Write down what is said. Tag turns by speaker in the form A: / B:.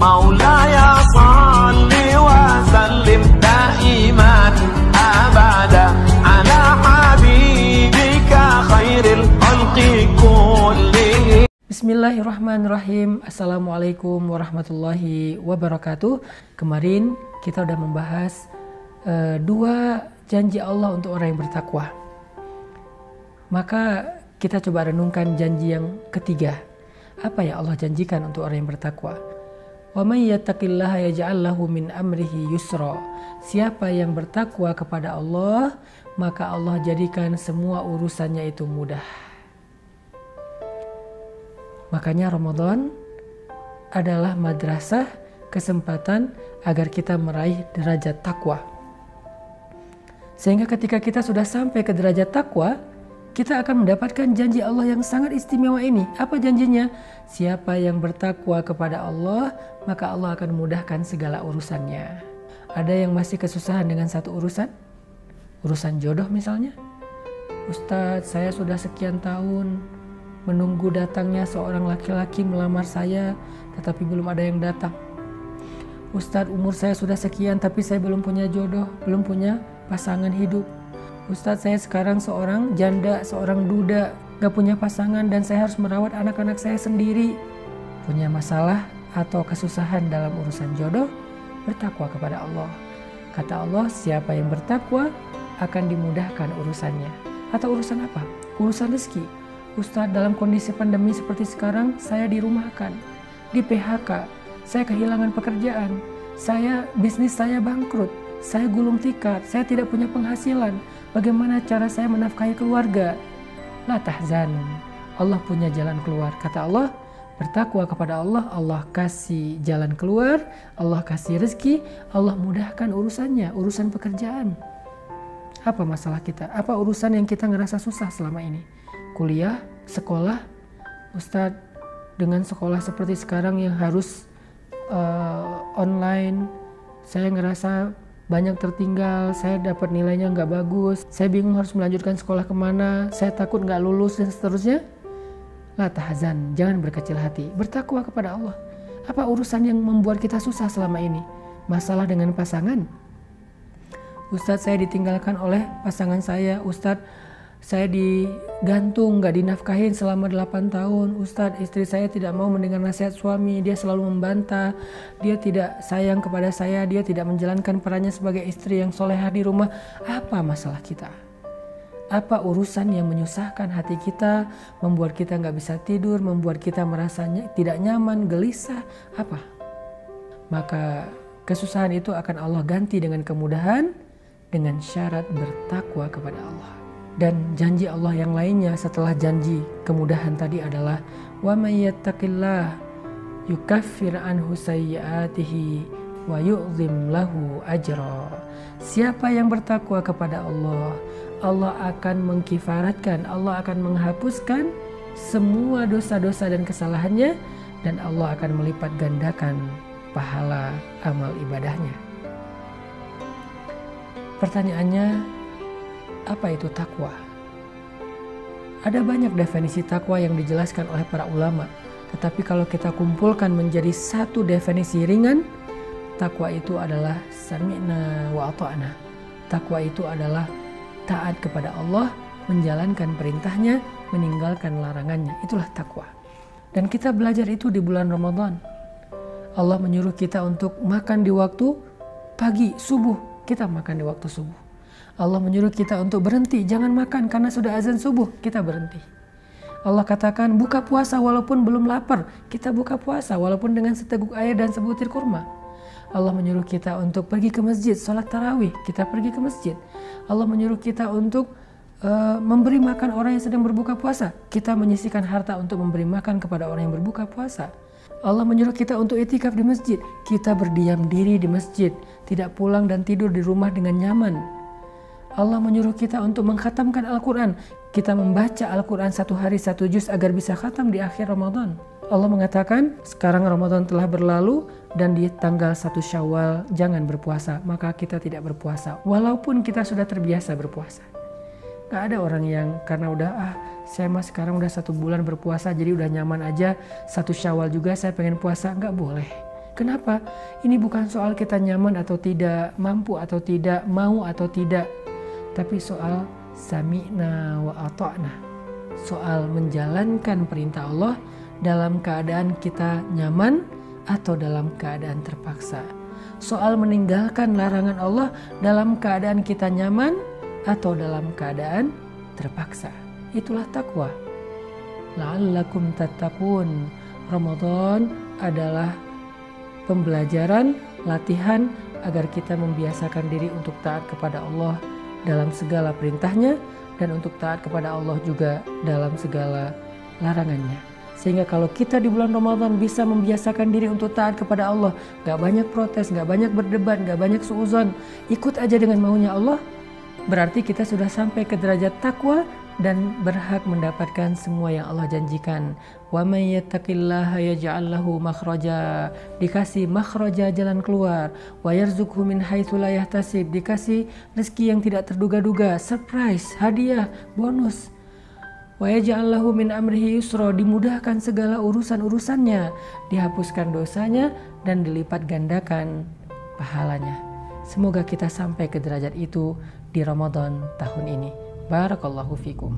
A: مولاي صل وسلم دائما أبدا على حبيبك خير الخلق كلهم.
B: Bismillahirrahmanirrahim. Assalamualaikum warahmatullahi wabarakatuh. Kemarin kita udah membahas dua janji Allah untuk orang yang bertakwa. Maka kita coba renungkan janji yang ketiga. Apa yang Allah janjikan untuk orang yang bertakwa? Wa may yattaqillaha yaj'al lahu min amrihi yusra. Siapa yang bertakwa kepada Allah, maka Allah jadikan semua urusannya itu mudah. Makanya Ramadan adalah madrasah kesempatan agar kita meraih derajat takwa. Sehingga ketika kita sudah sampai ke derajat takwa, kita akan mendapatkan janji Allah yang sangat istimewa ini. Apa janjinya? Siapa yang bertakwa kepada Allah, maka Allah akan memudahkan segala urusannya. Ada yang masih kesusahan dengan satu urusan? Urusan jodoh misalnya. Ustadz, saya sudah sekian tahun menunggu datangnya seorang laki-laki melamar saya, tetapi belum ada yang datang. Ustadz, umur saya sudah sekian, tapi saya belum punya jodoh, belum punya pasangan hidup. Ustadz, saya sekarang seorang janda, seorang duda, gak punya pasangan, dan saya harus merawat anak-anak saya sendiri. Punya masalah atau kesusahan dalam urusan jodoh? Bertakwa kepada Allah. Kata Allah, siapa yang bertakwa akan dimudahkan urusannya. Atau urusan apa? Urusan rezeki. Ustadz, dalam kondisi pandemi seperti sekarang, saya dirumahkan, di PHK, saya kehilangan pekerjaan, bisnis saya bangkrut, saya gulung tikar, saya tidak punya penghasilan. Bagaimana cara saya menafkahi keluarga? La tahzan, Allah punya jalan keluar. Kata Allah, bertakwa kepada Allah, Allah kasih jalan keluar, Allah kasih rezeki, Allah mudahkan urusannya, urusan pekerjaan. Apa masalah kita? Apa urusan yang kita ngerasa susah selama ini? Kuliah, sekolah. Ustadz, dengan sekolah seperti sekarang yang harus online, saya ngerasa banyak tertinggal, saya dapat nilainya nggak bagus, saya bingung harus melanjutkan sekolah kemana, saya takut nggak lulus dan seterusnya. La tahzan, jangan berkecil hati, bertakwa kepada Allah. Apa urusan yang membuat kita susah selama ini? Masalah dengan pasangan? Ustadz, saya ditinggalkan oleh pasangan saya. Ustadz, saya digantung, gak dinafkahin selama 8 tahun. Ustadz, istri saya tidak mau mendengar nasihat suami, dia selalu membantah, dia tidak sayang kepada saya, dia tidak menjalankan perannya sebagai istri yang solehah di rumah. Apa masalah kita? Apa urusan yang menyusahkan hati kita, membuat kita gak bisa tidur, membuat kita merasa tidak nyaman, gelisah? Apa? Maka kesusahan itu akan Allah ganti dengan kemudahan, dengan syarat bertakwa kepada Allah. Dan janji Allah yang lainnya setelah janji kemudahan tadi adalah wa may yattaqillah yukaffir anhu sayyi'atihi wa yu'zim lahu ajra. Siapa yang bertakwa kepada Allah, Allah akan mengkifaratkan, Allah akan menghapuskan semua dosa-dosa dan kesalahannya, dan Allah akan melipat gandakan pahala amal ibadahnya. Pertanyaannya, apa itu takwa? Ada banyak definisi takwa yang dijelaskan oleh para ulama. Tetapi kalau kita kumpulkan menjadi satu definisi ringan, takwa itu adalah sami'na wa ata'na. Takwa itu adalah taat kepada Allah, menjalankan perintahnya, meninggalkan larangannya. Itulah takwa. Dan kita belajar itu di bulan Ramadan. Allah menyuruh kita untuk makan di waktu pagi, subuh. Kita makan di waktu subuh. Allah menyuruh kita untuk berhenti, jangan makan karena sudah azan subuh, kita berhenti. Allah katakan buka puasa walaupun belum lapar, kita buka puasa walaupun dengan seteguk air dan sebutir kurma. Allah menyuruh kita untuk pergi ke masjid, sholat tarawih, kita pergi ke masjid. Allah menyuruh kita untuk memberi makan orang yang sedang berbuka puasa, kita menyisihkan harta untuk memberi makan kepada orang yang berbuka puasa. Allah menyuruh kita untuk itikaf di masjid, kita berdiam diri di masjid, tidak pulang dan tidur di rumah dengan nyaman. Allah menyuruh kita untuk mengkhatamkan Al-Quran. Kita membaca Al-Quran 1 hari 1 juz agar bisa khatam di akhir Ramadan. Allah mengatakan sekarang Ramadan telah berlalu dan di tanggal 1 Syawal jangan berpuasa. Maka kita tidak berpuasa walaupun kita sudah terbiasa berpuasa. Gak ada orang yang karena udah saya mah sekarang udah 1 bulan berpuasa jadi udah nyaman aja, 1 Syawal juga saya pengen puasa. Gak boleh. Kenapa? Ini bukan soal kita nyaman atau tidak, mampu atau tidak, mau atau tidak, tapi soal sami'na wa ata'na. Soal menjalankan perintah Allah dalam keadaan kita nyaman atau dalam keadaan terpaksa. Soal meninggalkan larangan Allah dalam keadaan kita nyaman atau dalam keadaan terpaksa. Itulah takwa. La'allakum tattaqun. Ramadan adalah pembelajaran, latihan agar kita membiasakan diri untuk taat kepada Allah dalam segala perintahnya dan untuk taat kepada Allah juga dalam segala larangannya. Sehingga kalau kita di bulan Ramadan bisa membiasakan diri untuk taat kepada Allah, gak banyak protes, gak banyak berdebat, gak banyak suuzon, ikut aja dengan maunya Allah, berarti kita sudah sampai ke derajat takwa dan berhak mendapatkan semua yang Allah janjikan. Wa may yattaqillaha yaj'al lahu makhraja, dikasih makhraja, jalan keluar. Wa yarzuqhu min haitsu la yahtasib, dikasih rezeki yang tidak terduga-duga, surprise, hadiah, bonus. Wa yaj'al lahu min amrihi yusra, dimudahkan segala urusan-urusannya, dihapuskan dosanya dan dilipat gandakan pahalanya. Semoga kita sampai ke derajat itu di Ramadan tahun ini. Barakallahu fikum.